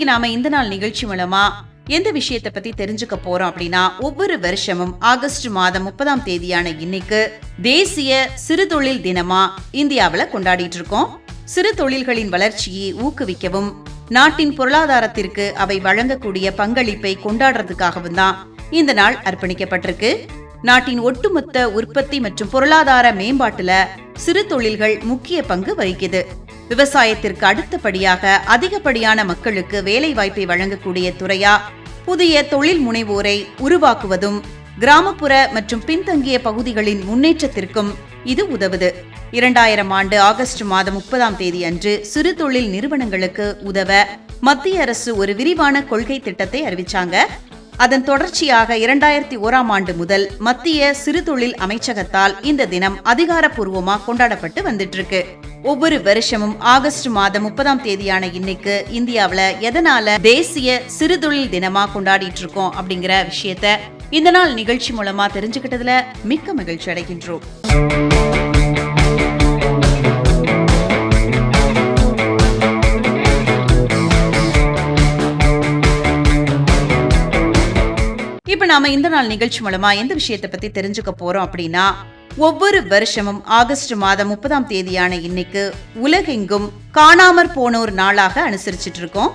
நாம இந்த நாள் நிகழ்ச்சி மூலமா எந்த விஷயத்தை பத்தி தெரிஞ்சுக்க போறோம் அப்படின்னா, ஒவ்வொரு வருஷமும் ஆகஸ்ட் மாதம் 30ஆம் தேதியான இன்னைக்கு தேசிய சிறு தொழில் தினமா இந்தியாவில கொண்டாடிட்டு இருக்கோம். சிறு தொழில்களின் வளர்ச்சியை ஊக்குவிக்கவும் நாட்டின் பொருளாதாரத்திற்கு அவை வழங்கக்கூடிய பங்களிப்பை கொண்டாடுறதுக்காகவும் தான் இந்த நாள் அர்ப்பணிக்கப்பட்டிருக்கு. நாட்டின் ஒட்டுமொத்த உற்பத்தி மற்றும் பொருளாதார மேம்பாட்டுல சிறு தொழில்கள் முக்கிய பங்கு வகிக்குது. விவசாயத்திற்கு அடுத்தபடியாக அதிகப்படியான மக்களுக்கு வேலை வாய்ப்பை வழங்கக்கூடிய துறையா புதிய தொழில் முனைவோரை உருவாக்குவதும் கிராமப்புற மற்றும் பின்தங்கிய பகுதிகளின் முன்னேற்றத்திற்கும் இது உதவுது. 2000 ஆண்டு ஆகஸ்ட் மாதம் 30ஆம் தேதி அன்று சிறு தொழில் நிறுவனங்களுக்கு உதவ மத்திய அரசு ஒரு விரிவான கொள்கை திட்டத்தை அறிவிச்சாங்க. அதன் தொடர்ச்சியாக 2001ஆம் ஆண்டு முதல் மத்திய சிறு தொழில் அமைச்சகத்தால் இந்த தினம் அதிகாரப்பூர்வமா கொண்டாடப்பட்டு வந்துட்டு இருக்கு. ஒவ்வொரு வருஷமும் ஆகஸ்ட் மாதம் 30ஆம் தேதியான இன்னைக்கு இந்தியாவில எதனால தேசிய சிறு தொழில் தினமா கொண்டாடிட்டு இருக்கோம் அப்படிங்கிற விஷயத்த இந்த நாள் நிகழ்ச்சி மூலமா தெரிஞ்சுக்கிட்டதுல மிக்க மகிழ்ச்சி அடைகின்றோம். இப்ப நாம இந்த நாள் நிகழ்ச்சி மூலமா எந்த விஷயத்தை பத்தி தெரிஞ்சுக்க போறோம் அப்படின்னா, ஒவ்வொரு வருஷமும் ஆகஸ்ட் மாதம் 30ஆம் தேதியான இன்னைக்கு உலகெங்கும் காணாமற் போனோர் நாளாக அனுசரிச்சிட்டு இருக்கோம்.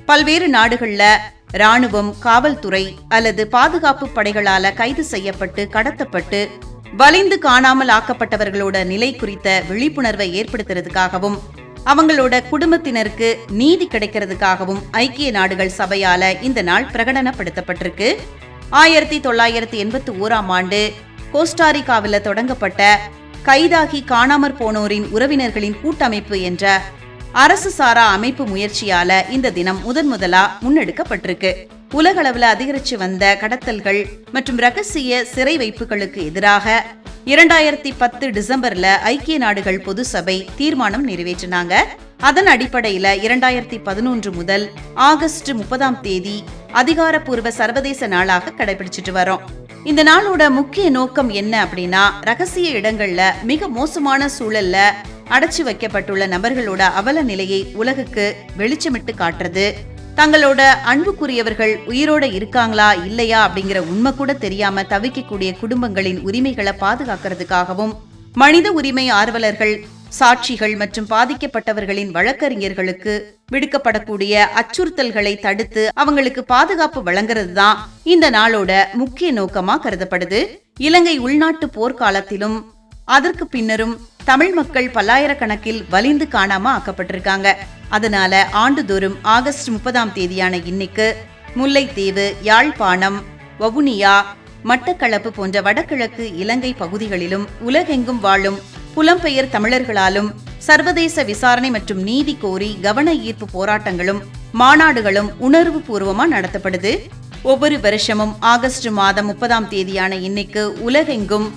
பல்வேறு நாடுகள்ல ராணுவம், காவல்துறை அல்லது பாதுகாப்பு படைகளால கைது செய்யப்பட்டு கடத்தப்பட்டு வலிந்து காணாமல் ஆக்கப்பட்டவர்களோட நிலை குறித்த விழிப்புணர்வை ஏற்படுத்துறதுக்காகவும் அவங்களோட குடும்பத்தினருக்கு நீதி கிடைக்கிறதுக்காகவும் ஐக்கிய நாடுகள் சபையால இந்த நாள் பிரகடனப்படுத்தப்பட்டிருக்கு. 1981ஆம் ஆண்டு கோஸ்டாரிக்காவில் தொடங்கப்பட்ட கைதாகி காணாமற் போனோரின் உறவினர்களின் கூட்டமைப்பு என்ற அரசு சாரா அமைப்பு முயற்சியால இந்த தினம் முதலா முன்னெடுக்கப்பட்டிருக்கு. உலகளவில் அதிகரிச்சு வந்த கடத்தல்கள் மற்றும் ரகசிய சிறை வைப்புகளுக்கு எதிராக 2010 டிசம்பர்ல ஐக்கிய நாடுகள் பொது சபை தீர்மானம் நிறைவேற்றினாங்க. அதன் அடிப்படையில 2011 முதல் ஆகஸ்ட் 30ஆம் தேதி அதிகாரப்பூர்வ சர்வதேச நாளாக கடைபிடிச்சிட்டு வரோம். இந்த நாளோட முக்கிய நோக்கம் என்ன அப்படின்னா, ரகசிய இடங்கள்ல மிக மோசமான சூழல்ல அடைச்சு வைக்கப்பட்டுள்ள நபர்களோட அவல நிலையை உலகுக்கு வெளிச்சமிட்டு காட்டுறது, தங்களோட அன்புக்குரியவர்கள் உயிரோட இருக்காங்களா இல்லையா அப்படிங்கிற உண்மை கூட தெரியாம தவிக்கக்கூடிய குடும்பங்களின் உரிமைகளை பாதுகாக்கிறதுக்காகவும் மனித உரிமை ஆர்வலர்கள், சாட்சிகள் மற்றும் பாதிக்கப்பட்டவர்களின் வழக்கறிஞர்களுக்கு விடுக்கப்படக்கூடிய அச்சுறுத்தல்களை தடுத்து அவங்களுக்கு பாதுகாப்பு வழங்குறது தான் இந்த நாளோட முக்கிய நோக்கமா கருதப்படுது. இலங்கை உள்நாட்டு போர்க்காலத்திலும் அதற்கு பின்னரும் தமிழ் மக்கள் பல்லாயிரக்கணக்கில் வலிந்து காணாம ஆக்கப்பட்டிருக்காங்க. அதனால ஆண்டுதோறும் ஆகஸ்ட் 30ஆம் தேதியான இன்னைக்கு முல்லைத்தீவு, யாழ்ப்பாணம், வவுனியா, மட்டக்களப்பு போன்ற வடகிழக்கு இலங்கை பகுதிகளிலும் உலகெங்கும் வாழும் புலம்பெயர் தமிழர்களாலும் சர்வதேச விசாரணை மற்றும் நீதி கோரி கவன ஈர்ப்பு போராட்டங்களும் மாநாடுகளும் உணர்வு பூர்வமா நடத்தப்படுது. ஒவ்வொரு வருஷமும் ஆகஸ்ட் மாதம் 30ஆம் தேதியான இன்னைக்கு உலகெங்கும்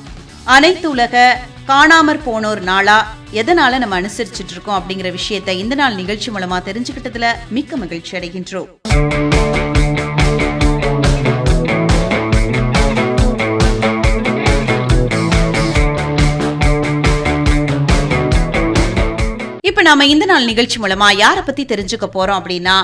அனைத்து உலக காணாமற் போனோர் நாளா எதனால நம்ம அனுசரிச்சுட்டு இருக்கோம் அப்படிங்கிற விஷயத்தை இந்த நாள் நிகழ்ச்சி மூலமா தெரிஞ்சுக்கிட்டதுல மிக்க மகிழ்ச்சி அடைகின்றோம். இப்ப நாம இந்த நாள் நிகழ்ச்சி மூலமா யார பத்தி தெரிஞ்சுக்க போறோம் அப்படின்னா,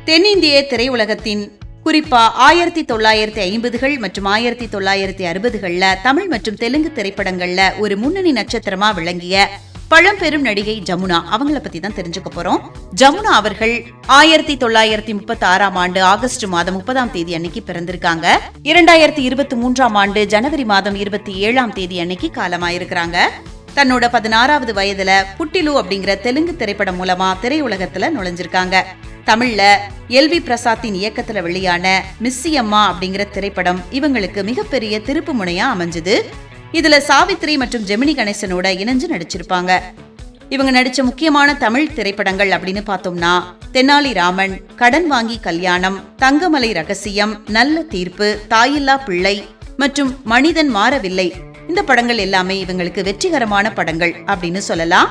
தென்னிந்திய திரையுலகத்தின் குறிப்பா 1950கள் மற்றும் 1960கள்ல தமிழ் மற்றும் தெலுங்கு திரைப்படங்கள்ல ஒரு முன்னணி நட்சத்திரமா விளங்கிய பழம்பெரும் நடிகை ஜமுனா, அவங்கள பத்தி தான் தெரிஞ்சுக்க போறோம். ஜமுனா அவர்கள் 1936ஆம் ஆண்டு ஆகஸ்ட் மாதம் 30ஆம் தேதி அன்னைக்கு பிறந்திருக்காங்க. 2023ஆம் ஆண்டு ஜனவரி மாதம் 27ஆம் தேதி அன்னைக்கு காலமாயிருக்கிறாங்க. தன்னோட 16வது வயதுல புட்டிலு அப்படிங்கிற தெலுங்கு திரைப்படம் மூலமா திரையுலகத்துல நுழைஞ்சிருக்காங்க. தமிழ்ல எல்வி பிரசாத்தின் இயக்கத்துல வெளியான மிஸ்ஸியம்மா அப்படிங்கிற திரைப்படம் இவங்களுக்கு மிகப்பெரிய திருப்பு முனையா அமைஞ்சது. இதுல சாவித்ரி மற்றும் ஜெமினி கணேசனோட இணைஞ்சு நடிச்சிருப்பாங்க. இவங்க நடிச்ச முக்கியமான தமிழ் திரைப்படங்கள் அப்படின்னு பார்த்தோம்னா, தென்னாலி ராமன், கடன் வாங்கி கல்யாணம், தங்கமலை ரகசியம், நல்ல தீர்ப்பு, தாயில்லா பிள்ளை மற்றும் மனிதன் மாறவில்லை. இந்த படங்கள் எல்லாமே இவங்களுக்கு வெற்றிகரமான படங்கள் அப்படின்னு சொல்லலாம்.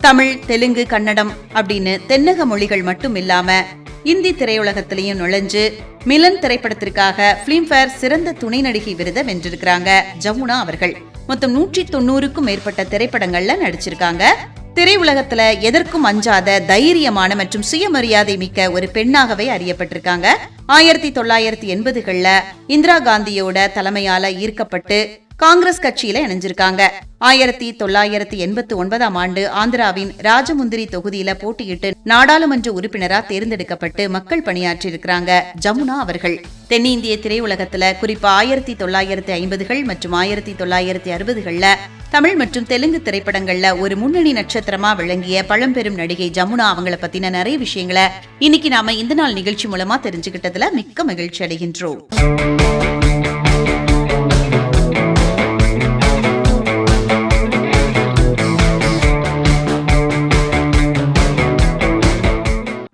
தமிழ், தெலுங்கு, கன்னடம் அப்படின்னு தென்னக மொழிகள் மட்டும் இல்லாம இந்தி திரையுலகத்திலையும் நுழைஞ்சு மிலன் திரைப்படத்திற்காக பிலிம்பேர் சிறந்த துணை நடிகை விருதை வென்றிருக்கிறாங்க ஜமுனா அவர்கள். மொத்தம் 190க்கும் மேற்பட்ட திரைப்படங்கள்ல நடிச்சிருக்காங்க. திரையுலகத்துல எதற்கும் அஞ்சாத தைரியமான மற்றும் சுயமரியாதை மிக்க ஒரு பெண்ணாகவே அறியப்பட்டிருக்காங்க. 1980களில் இந்திரா காந்தியோட தலைமையால ஈர்க்கப்பட்டு காங்கிரஸ் கட்சியில இணைஞ்சிருக்காங்க. 1989ஆம் ஆண்டு ஆந்திராவின் ராஜமுந்திரி தொகுதியில போட்டியிட்டு நாடாளுமன்ற உறுப்பினரா தேர்ந்தெடுக்கப்பட்டு மக்கள் பணியாற்றி இருக்கிறாங்க ஜமுனா அவர்கள். தென்னிந்திய திரையுலகத்துல குறிப்பா 1950கள் மற்றும் 1960களில் தமிழ் மற்றும் தெலுங்கு திரைப்படங்கள்ல ஒரு முன்னணி நட்சத்திரமா விளங்கிய பழம்பெரும் நடிகை ஜமுனா அவங்கள பத்தின நிறைய விஷயங்களை இன்னைக்கு நாம இந்த நாள் நிகழ்ச்சி மூலமா தெரிஞ்சுக்கிட்டதுல மிக்க மகிழ்ச்சி அடைகின்றோம்.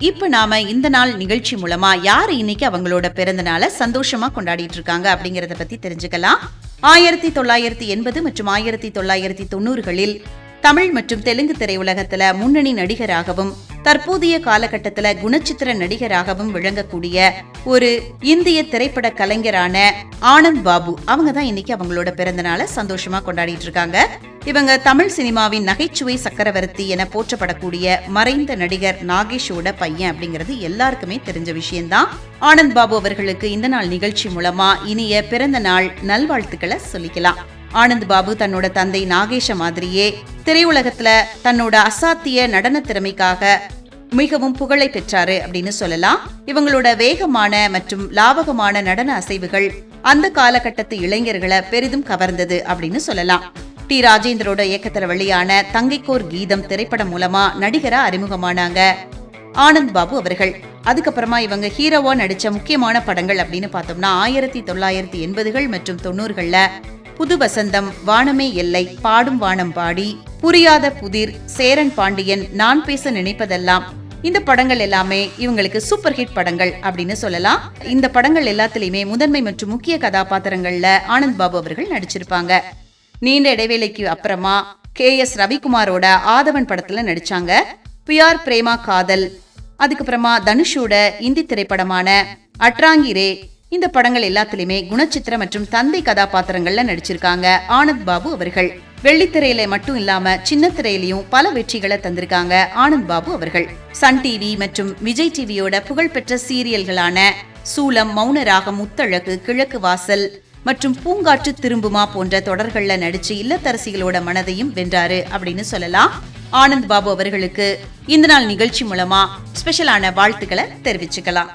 இப்ப நாம இந்த நாள் நிகழ்ச்சி மூலமா யாரு இன்னைக்கு அவங்களோட பிறந்த நாளை சந்தோஷமா கொண்டாடிட்டு இருக்காங்க அப்படிங்கறத பத்தி தெரிஞ்சுக்கலாம். 1980 மற்றும் 1990களில் தமிழ் மற்றும் தெலுங்கு திரையுலகத்துல முன்னணி நடிகராகவும் தற்போதைய காலகட்டத்துல குணச்சித்திர நடிகராகவும் விளங்கக்கூடிய ஒரு இந்திய திரைப்பட கலைஞரான ஆனந்த் பாபு அவங்க தான் இன்னைக்கு அவங்களோட பிறந்த நாளை சந்தோஷமா கொண்டாடிட்டு இருக்காங்க. இவங்க தமிழ் சினிமாவின் நகைச்சுவை சக்கரவர்த்தி என போற்றப்படக்கூடிய மறைந்த நடிகர் நாகேஷோட பையன் அப்படிங்கிறது எல்லாருக்குமே தெரிஞ்ச விஷயம்தான். ஆனந்த் பாபு அவர்களுக்கு இந்த நாள் நிகழ்ச்சி மூலமா இனிய பிறந்த நாள் நல்வாழ்த்துக்களை சொல்லிக்கலாம். ஆனந்த் பாபு தன்னோட தந்தை நாகேஷ மாதிரியே திரையுலகத்துல தன்னோட அசாத்திய நடன திறமைக்காக மிகவும் புகழை பெற்றாரு அப்படின்னு சொல்லலாம். இவங்களோட வேகமான மற்றும் லாவகமான நடன அசைவுகள் அந்த காலகட்டத்து இளைஞர்களை பெரிதும் கவர்ந்தது அப்படின்னு சொல்லலாம். டி ராஜேந்திரோட இயக்கத்துல வெளியான தங்கைக்கோர் கீதம் திரைப்படம் மூலமா நடிகரா அறிமுகமானாங்க ஆனந்த் பாபு அவர்கள். அதுக்கப்புறமா இவங்க ஹீரோவா நடிச்ச முக்கியமான படங்கள் அப்படின்னு பார்த்தோம்னா 1980கள் மற்றும் 90களில் புது வசந்தம், வானமே எல்லை, பாடும் வானம் பாடி, புரியாத புதிர், சேரன் பாண்டியன், நான் பேச நினைப்பதெல்லாம், இந்த படங்கள் எல்லாமே இவங்களுக்கு சூப்பர் ஹிட் படங்கள் அப்படின்னு சொல்லலாம். இந்த படங்கள் எல்லாத்திலையுமே முதன்மை மற்றும் முக்கிய கதாபாத்திரங்கள்ல ஆனந்த் பாபு அவர்கள் நடிச்சிருப்பாங்க. நீண்ட இடைவேளைக்கு அப்புறமா KS ரவிக்குமாரோட ஆதவன் படத்துல நடிச்சாங்க. பியார் பிரேமா காதல், அதுக்கப்புறமா தனுஷோட இந்தி திரைப்படமான அட்ராங்கிரே, இந்த படங்கள் எல்லாத்திலுமே குணச்சித்திர மற்றும் தந்தை கதாபாத்திரங்கள்ல நடிச்சிருக்காங்க ஆனந்த் பாபு அவர்கள். வெள்ளித்திரையில மட்டும் இல்லாம சின்ன திரையிலையும் பல வெற்றிகளை தந்திருக்காங்க ஆனந்த் பாபு அவர்கள். சன் டிவி மற்றும் விஜய் டிவியோட புகழ்பெற்ற சீரியல்களான சூலம், மௌனராகம், முத்தழகு, கிழக்கு வாசல் மற்றும் பூங்காற்று திரும்புமா போன்ற தொடர்கள்ல நடிச்சு இல்லத்தரசிகளோட மனதையும் வென்றாரு அப்படின்னு சொல்லலாம். ஆனந்த் பாபு அவர்களுக்கு இந்த நாள் நிகழ்ச்சி மூலமா ஸ்பெஷலான வாழ்த்துக்களை தெரிவிச்சுக்கலாம்.